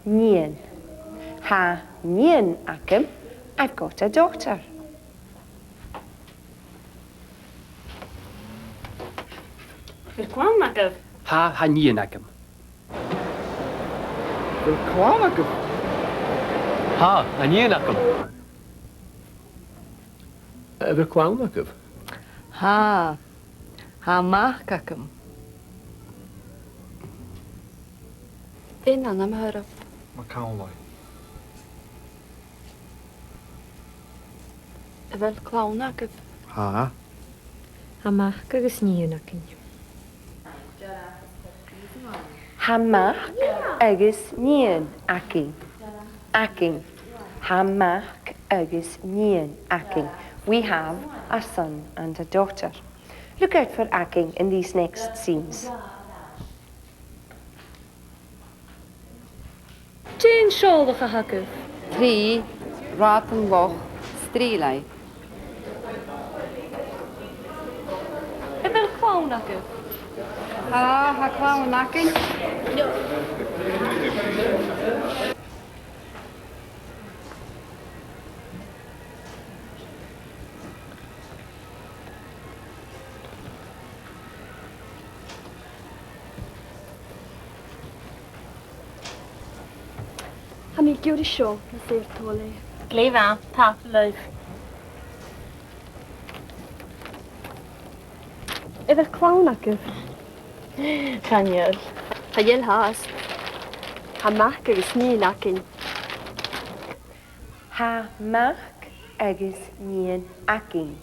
Nien. Ha nien acum. I've got a daughter. Verkwaunakov. Ha nienacum. Verkwaunakov. Ha nienacum. Verkwaunakov. Ha machacum. Innan am höraf. Macaulay. Verkwaunakov. Ha. Amach agus níonacin. Hamach agus nien acing. Acing. Hamach agus nien acing. We have a son and a daughter. Look out for acing in these next scenes. Jane Seolach a hagah. Trí rátan boch strílai. Verkwaunakov. Ha clownacin. Han gick ju det show med sertålig. Gleifa, tap leif. Verkwaunakov. Chanjel. Hajel hast. Hamach agus nílakin. Hamach agus nien acing.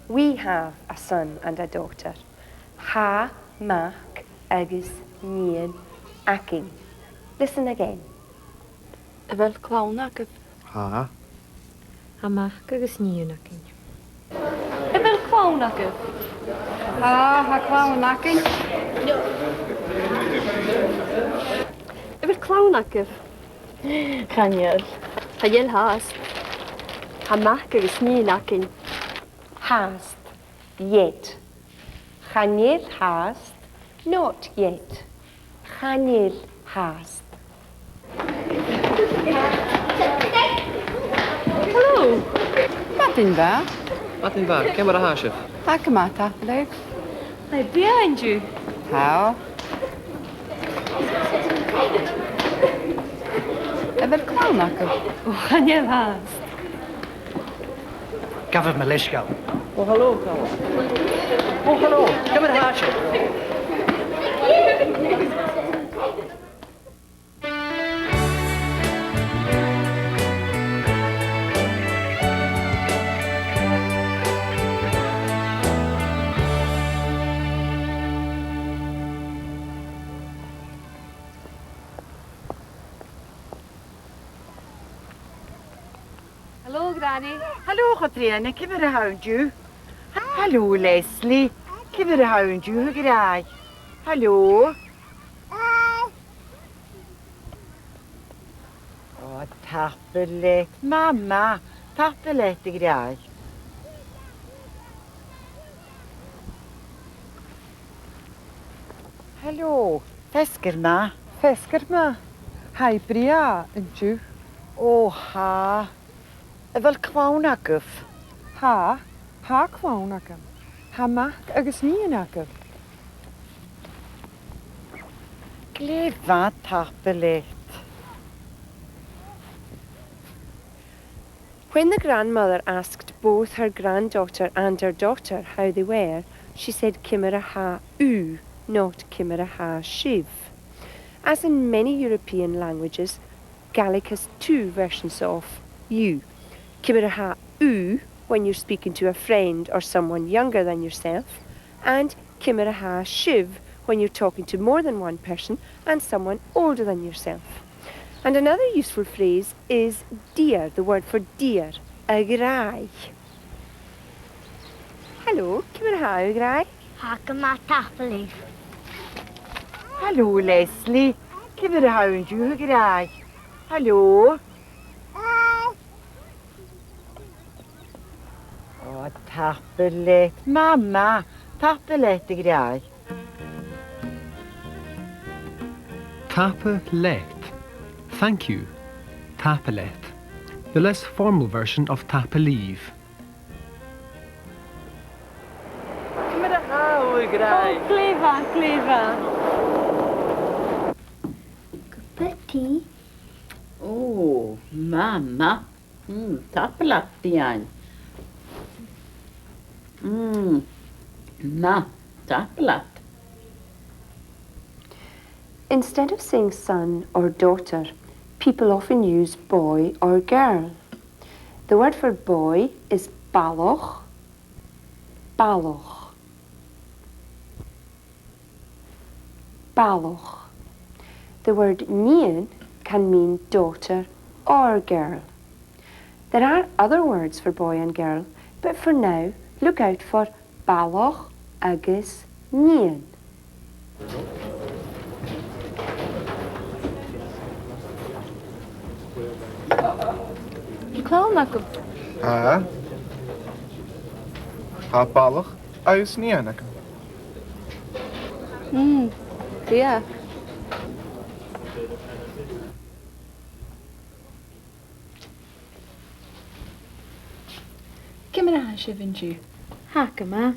We have a son and a daughter. Hamach agus nien acing. Listen again. Verkwaunakov. Ha. Amach agus níonacin. Verkwaunakov. Ha clownacin. Verkwaunakov. Chanjel. Hajel hast. Hamach agus nílakin. Hast, yet. Chanel hast, not yet. Chanel hast. Hello. Martin ba? Wat in waar? Ken maar de haasje. Hakamata. Leuk. I'm behind you. How? Verkwaunakov. Chanel hast. Gafod Melishko. Oh, hallo, Carl. Oh, hallo. Ken maar de haasje. Hello, Granny. Hallo, Katrine, kibber de houndju. Hallo, Leslie. Kibber de houndju, graag. Hallo. Åh, tappelet. Mamma, tappelet, graag. Hallo, fiskerma. Fiskerma. Hai bria yn diw. Åh, ha. Verkwaunakov. Ha cwawnacam. Ha mach agus níonacam. Glefa tappelet. When the grandmother asked both her granddaughter and her daughter how they were, she said Kimera ha u, not Kimera ha shiv. As in many European languages, Gaelic has two versions of you. Kimera ha u when you're speaking to a friend or someone younger than yourself, and Kimera ha shiv when you're talking to more than one person and someone older than yourself. And another useful phrase is dear, the word for dear, agrai. Hello, Kimera ha agrai? Hakama tapeli. Hallo, Leslie. Kibber de houndju, graag. Hallo. Åh, tappelet. Mamma, tappelet, graag. Tappelet. Thank you, tapalet, the less formal version of tapaleave. Clever, clever. Betty. Oh, mamma. Tappalatt igen. Na, tappalatt. Instead of saying son or daughter, people often use boy or girl. The word for boy is baloch, baloch, baloch. The word nian can mean daughter or girl. There are other words for boy and girl, but for now, look out for baloch agus nian. Clown ac Ha? Ha balach aus nianach. yeah. Cymra ha sif yn ju. Hack yma.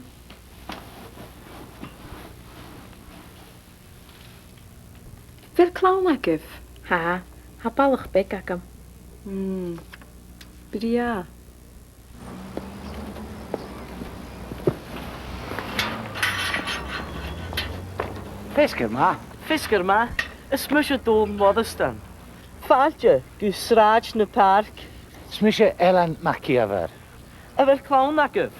Fydd clawn agaf? Ha. Ha balach big ac am. Bria. Fisker ma, ysmysio dôn modestan. Faltje, gusraaj na park. Smysje Ellen Maciaver. Efer clown agaf.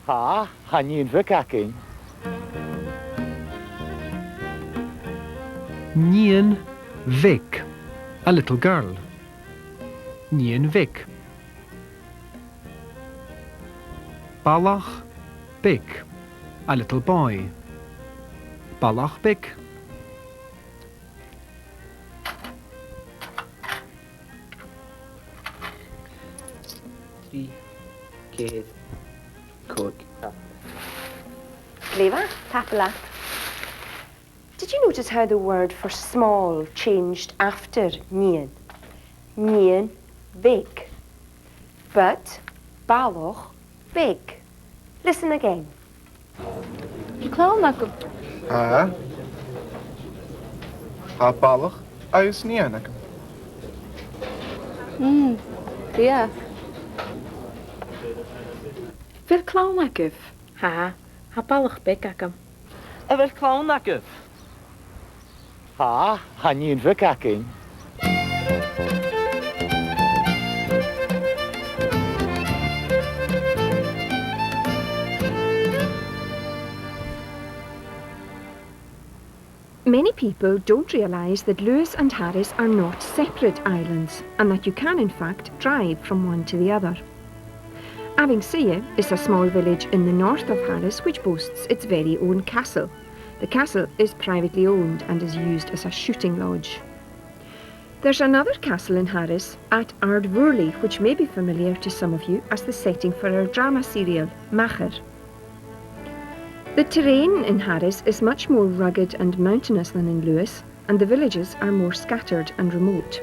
Ha, hanyin vikakin. Nian Vic, a little girl. Nian Vic. Balach Bic, a little boy. Balach Bic. Kid. Cook. Clever, tapalat. Did you notice how the word for small changed after nian? Nian, big. But baloch, big. Listen again. Clown ac Ha? Ha balach aus nianach. yeah. Fydd clawn agaf? Ha. Ha balach big ac am. Efer clown agaf. Ha, hanyin vikakin. Many people don't realise that Lewis and Harris are not separate islands and that you can in fact drive from one to the other. Avingsea is a small village in the north of Harris which boasts its very own castle. The castle is privately owned and is used as a shooting lodge. There's another castle in Harris at Ardvourley which may be familiar to some of you as the setting for our drama serial, Macher. The terrain in Harris is much more rugged and mountainous than in Lewis, and the villages are more scattered and remote.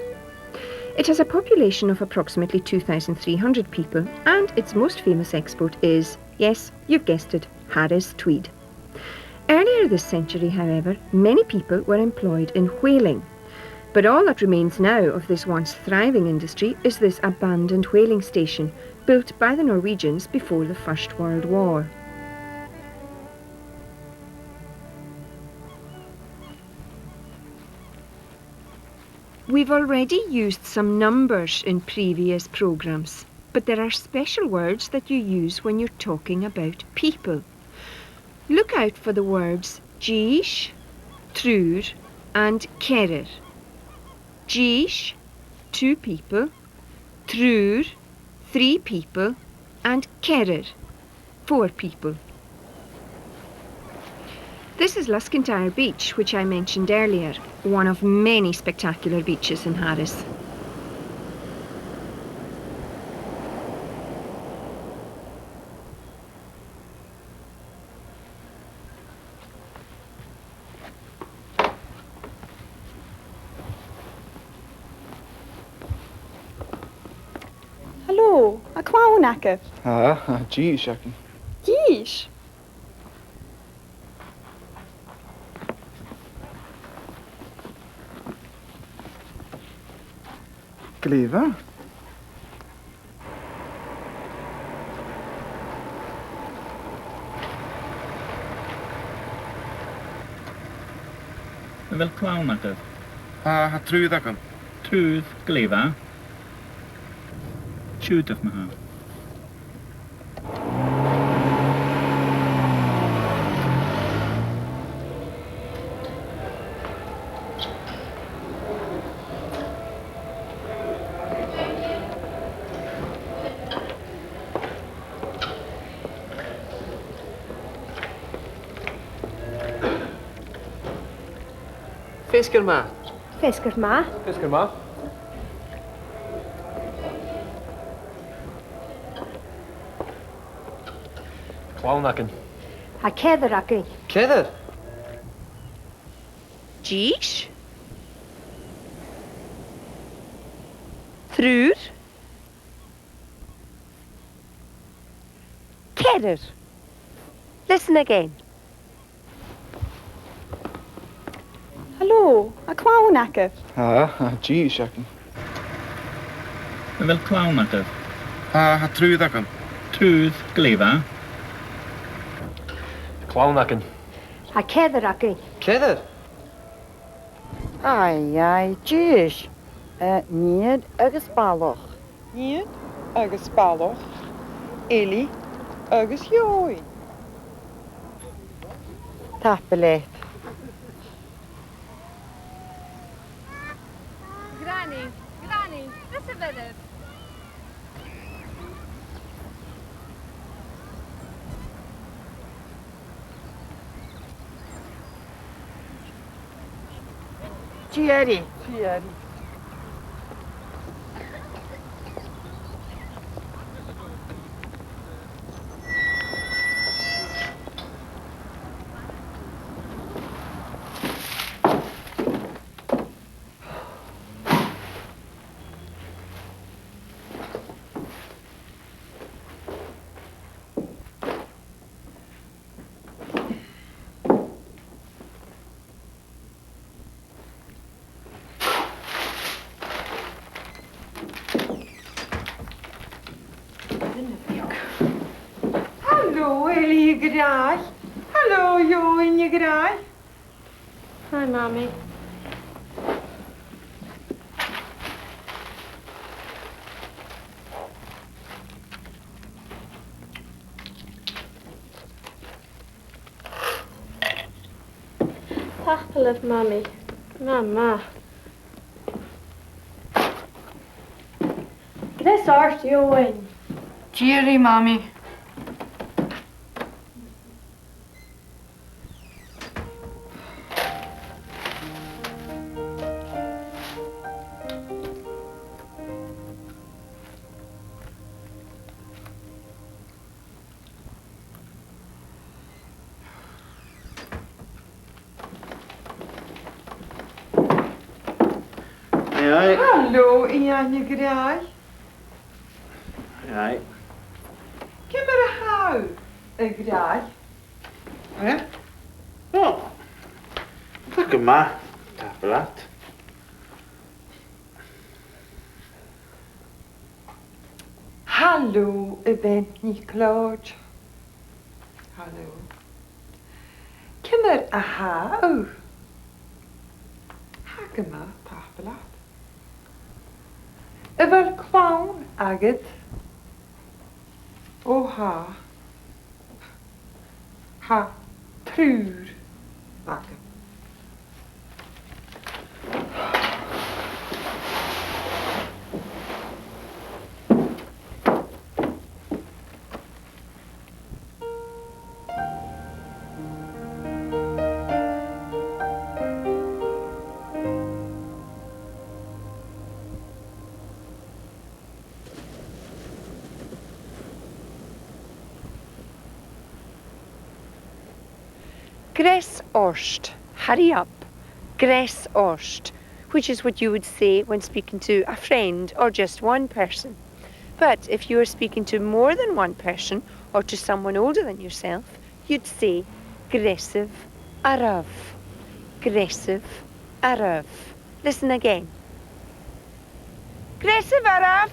It has a population of approximately 2,300 people, and its most famous export is, yes, you've guessed it, Harris tweed. Earlier this century, however, many people were employed in whaling, but all that remains now of this once thriving industry is this abandoned whaling station, built by the Norwegians before the First World War. We've already used some numbers in previous programmes, but there are special words that you use when you're talking about people. Look out for the words Jeesh, Trúr and Kerir. Jeesh, 2 people, Trúr, 3 people, and Kerir, 4 people. This is Luskintyre Beach, which I mentioned earlier, one of many spectacular beaches in Harris. Clownacke. Geez, Shakin. Yeesh. Cleaver. Fel clown agaf. Ha trwydd agam. Trwydd gleifa. Siwd of maha. Fisgur ma. Fisgur ma. Fisgur ma. Clownacke. Ha cedder acin. Cedder. Geesh. Through. Cedder. Listen again. Hallo, a Clownacke. Geez, Shakin. Fel clown agaf. Ha trwydd agam. Trwydd gleifa. Clownacke. Ha cedder acin. Cedder. Ai, jeez. Niet agus baloch. Niet agus baloch. Eli agus jooi. Tappelet. Granny, this is better. Jerry. Hallo, Eli, je graag. Hallo, Jo, in je graag. Hi, Mommy. Papa of Mommy. Mama. This art you win. Jerry, Mommy. Hallo, in je graag. Right. Kom maar hou. Een graag. Hè? Oh. Lekker ma. Tapelat. Hallo, u bent niet kloot. Hallo. Kom maar hou. Hakke maar, tapelat. U wil kwaun, aget. Oha. Ha, truur. Bakken. Gres orst. Hurry up. Gres orst, which is what you would say when speaking to a friend or just one person. But if you are speaking to more than one person or to someone older than yourself, you'd say Gressiv Arav. Gressiv Arav. Listen again. Gressiv Arav.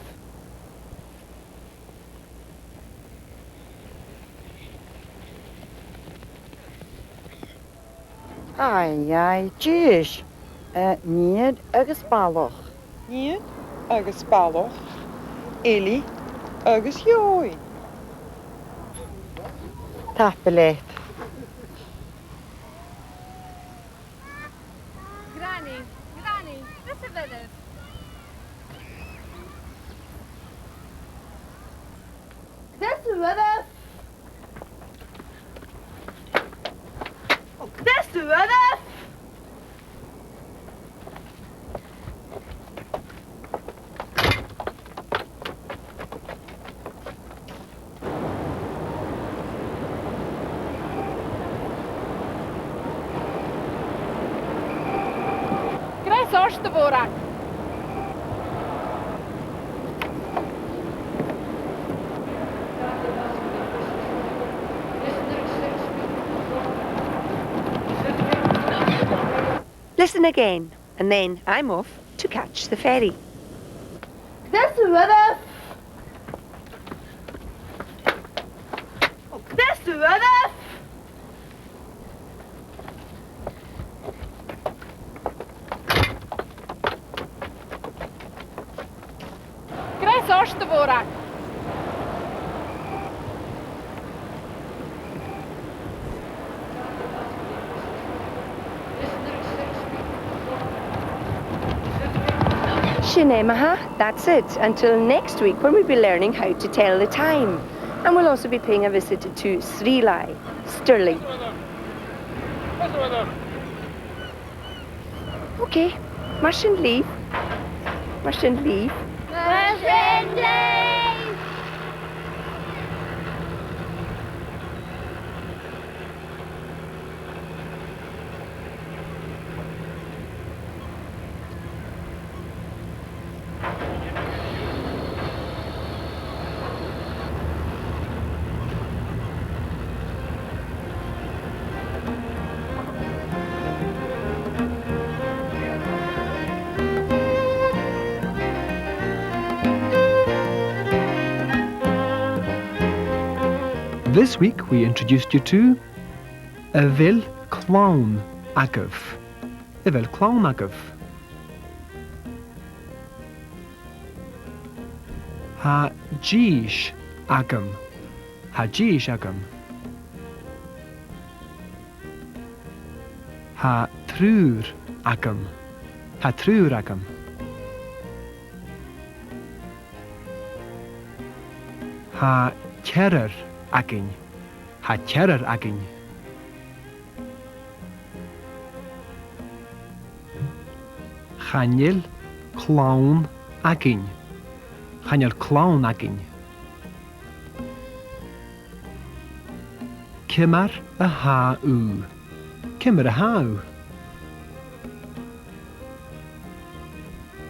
Ai, jeez. Niet agus ballach. Níiad agus bailach, Éili agus Jói. Tapelet. Granny, Granny, this is it. This is it. This is it. Zorste borak. Listen again, and then I'm off to catch the ferry. This is it. This is it. Zorste borak. Shinemaha, that's it. Until next week when we'll be learning how to tell the time. And we'll also be paying a visit to Sri Lai, Stirling. Okay, mustn't leave. Mustn't leave. This week we introduced you to Evil Clown Agav. Evil Clown Agav. Ha Jish Agam. Ha Jish Agam. Ha Trur Agam. Ha Trur Agam. Ha Kerer Agin. Ha Kerer Agin. Chanel Clown Agin. Chanel Clown Agin. Kimmer a ha u. Kimmer a ha u.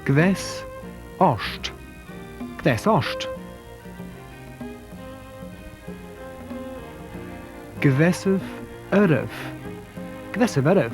Gves Ost. Gves Ost. Gwesif Erev. Gwesif Erev.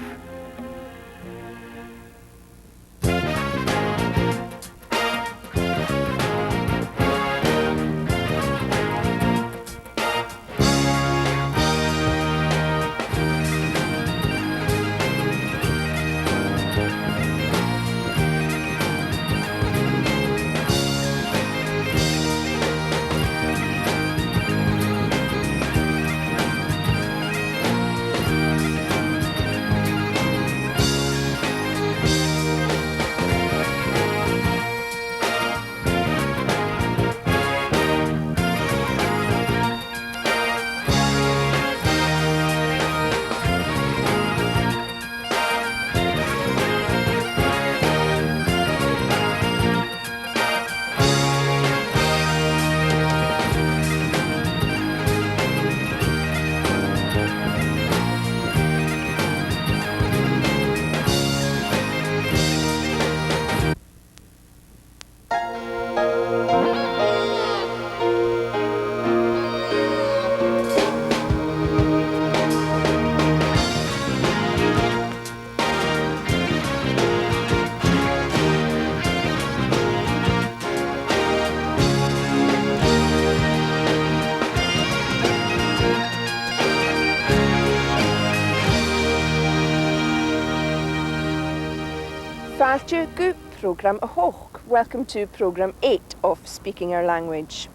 Táirte go programme a hoch. Welcome to programme 8 of Speaking Our Language.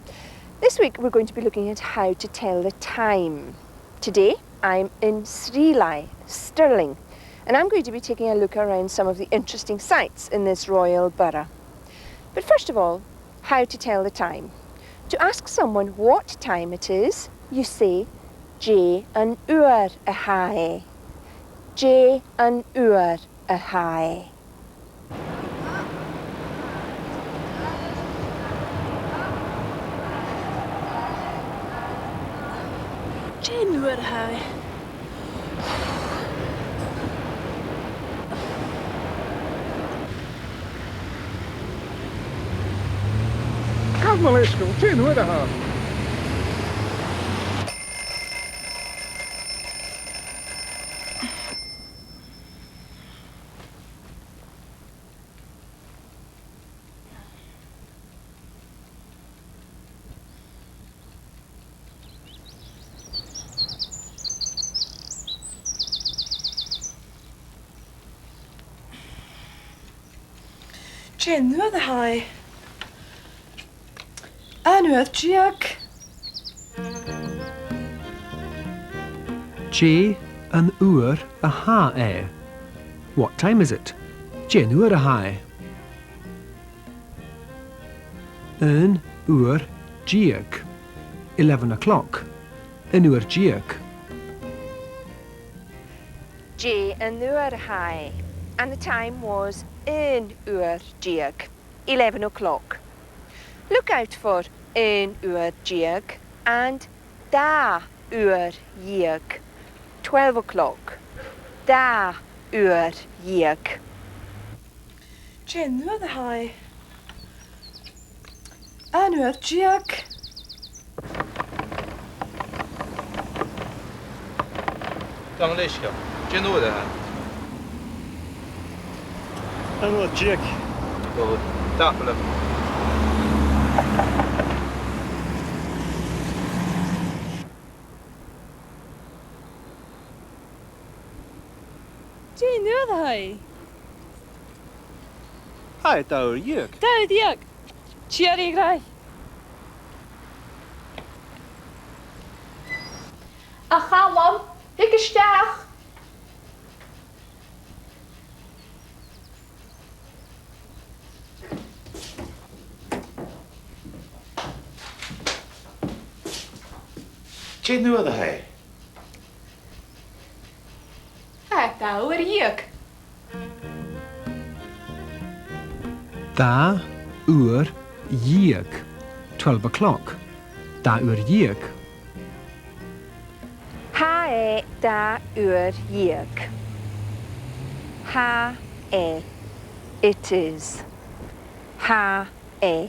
This week we're going to be looking at how to tell the time. Today I'm in Srilai, Stirling, and I'm going to be taking a look around some of the interesting sights in this royal borough. But first of all, how to tell the time. To ask someone what time it is, you say J an uur a hae. J an uur a hae. J nuair a hae. Come on, let's go. Tin, where the hell? J nuair a hae. Anuair Jiag. J an uur a hae. What time is it? J an uur a hae. An uur jiag. 11 o'clock. An uur jiag. J an uur a hae. And the time was un uur jiag, 11 o'clock. Look out for un uur jiag and da uur jiag, 12 o'clock. Da uur jiag. J nuair a hae. Anuair Jiag. Gang leisio. Tin, where the hell? Anwyl Jiag. Go. Tapel. J nuair a hae. Hai, dawr Jiag. Da diag. Cherry grai. A chalom, ik isteach. Tin, where the hay? Ha, da oor jiek. Da uur jiag. 12 o'clock. Da uur jiag. Ha e da uur jiag. Ha e. It is. Ha e.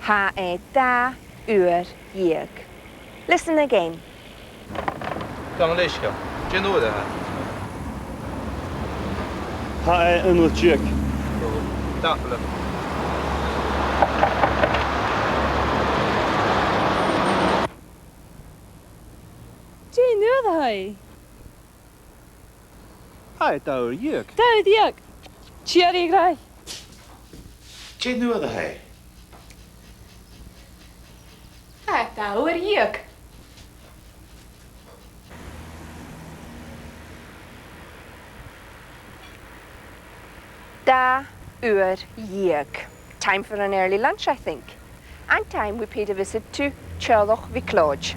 Ha e da uur jiag. Listen again. Gang leisio. Tin, where the hell? Hai, anwyl Jiag. Go. Tapel. J nuair a hae. Hai, dawr Jiag. Da diag. Cherry grai. Tin, where the hay? Ha, da oor jiek. Da uur jiag. Time for an early lunch, I think. And time we paid a visit to Charloch Viclodge.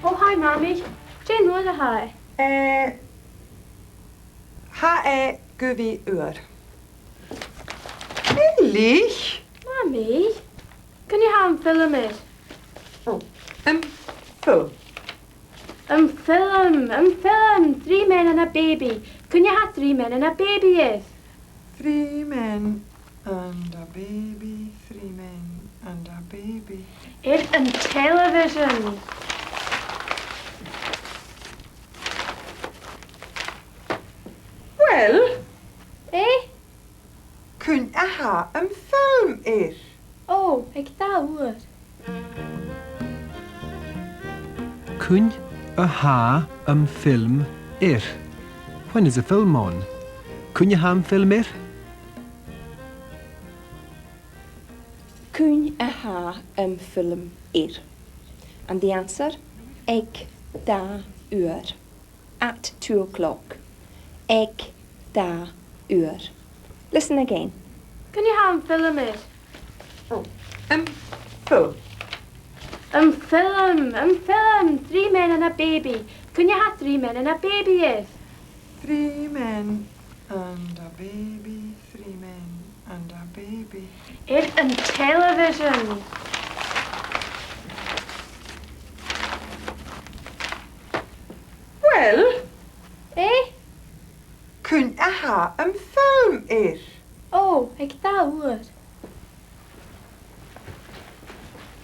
Oh, hi, Mommy. J nuair a hae. Ha guvi uur. Ehrlich? Mommy, can you have film it? Full. Film. 3 men and a baby. Can you have 3 men and a baby, yes? 3 men and a baby. 3 men and a baby. It and television. Well, Eh? Kun jeg ha en film er? Oh, ik da oer. Kun y ha film ir? When is a film on? Kun je ha film ir? Kun je ha film ir? And the answer, eg da uur. At 2 o'clock. Eg da uur. Listen again. Kun je ha een film er? Een film. Een film. 3 men en een baby. Kun je ha 3 men en een baby er? 3 men and a baby, 3 men and a baby. Er een television. Wel, Kun je ha een film er? Oh, ik da oer.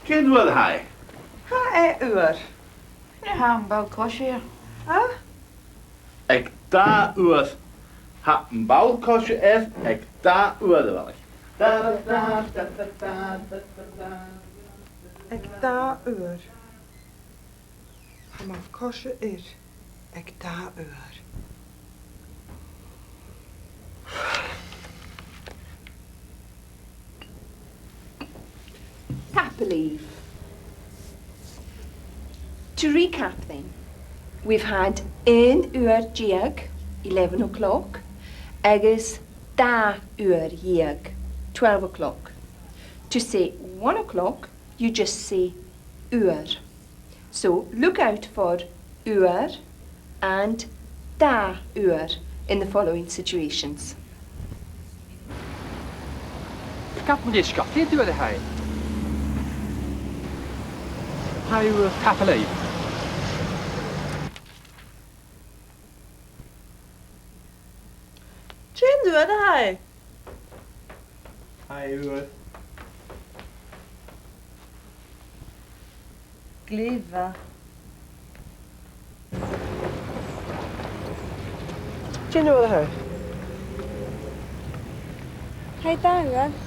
Ken nude hei. Ha uur. Je ha een balkosje. Ik da uur. Ha een bouwkostje is, ik da uur wel. Ik da uur. Ha maar kosje er. Ik da uur. Happily. To recap then, we've had 1 uur jiag, 11 o'clock, agus da uur jiag, 12 o'clock. To say 1 o'clock, you just say uur. So look out for uur and da uur in the following situations. Capmeliska, det du det här. How happily. Jen du det här. Hei uur. Gliva. Jen du det här. Hej där.